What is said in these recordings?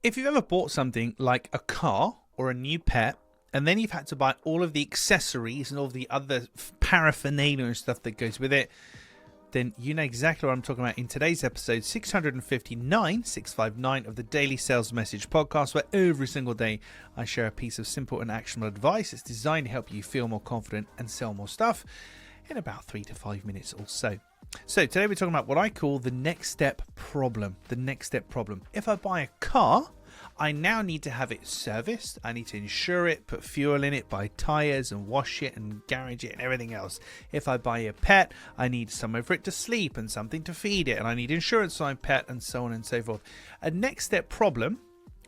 If you've ever bought something like a car or a new pet, and then you've had to buy all of the accessories and all of the other paraphernalia and stuff that goes with it, then you know exactly what I'm talking about in today's episode 659 of the Daily Sales Message podcast, where every single day I share a piece of simple and actionable advice. It's designed to help you feel more confident and sell more stuff in about 3 to 5 minutes or so. So today we're talking about what I call the next step problem. The next step problem. If I buy a car, I now need to have it serviced. I need to insure it, put fuel in it, buy tyres and wash it and garage it and everything else. If I buy a pet, I need somewhere for it to sleep and something to feed it, and I need insurance on my pet, and so on and so forth. A next step problem,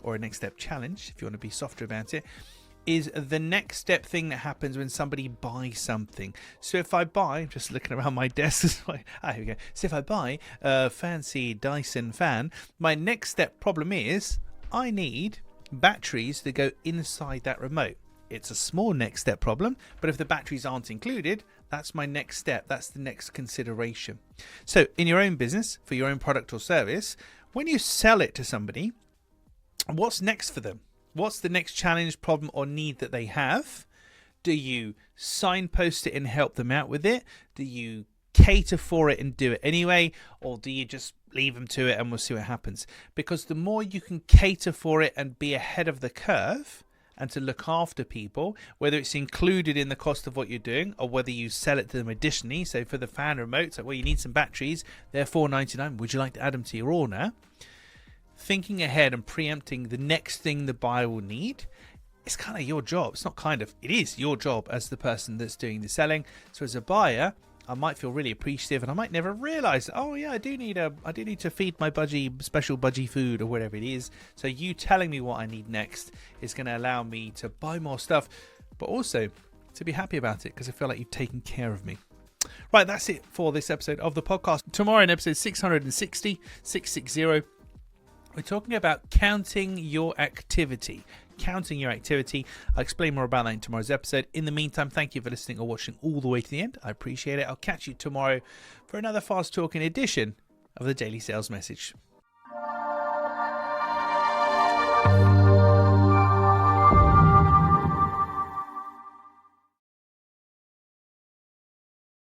or a next step challenge, if you want to be softer about it, is the next step thing that happens when somebody buys something. So if I buy, just looking around my desk, here we go. So if I buy a fancy Dyson fan, my next step problem is I need batteries that go inside that remote. It's a small next step problem, but if the batteries aren't included, that's my next step. That's the next consideration. So in your own business, for your own product or service, when you sell it to somebody, what's next for them? What's the next challenge, problem, or need that they have? Do you signpost it and help them out with it? Do you cater for it and do it anyway? Or do you just leave them to it and we'll see what happens? Because the more you can cater for it and be ahead of the curve and to look after people, whether it's included in the cost of what you're doing or whether you sell it to them additionally. So for the fan remote, so, well, you need some batteries, they're $4.99. Would you like to add them to your order? Thinking ahead and preempting the next thing the buyer will need, it's kind of your job. It's not kind of, it is your job as the person that's doing the selling. So as a buyer, I might feel really appreciative and I might never realize, oh yeah, I do need to feed my budgie special budgie food or whatever it is. So you telling me what I need next is going to allow me to buy more stuff, but also to be happy about it because I feel like you've taken care of me. Right, that's it for this episode of the podcast. Tomorrow in episode 660, we're talking about counting your activity. Counting your activity. I'll explain more about that in tomorrow's episode. In the meantime, thank you for listening or watching all the way to the end. I appreciate it. I'll catch you tomorrow for another fast talking edition of the Daily Sales Message.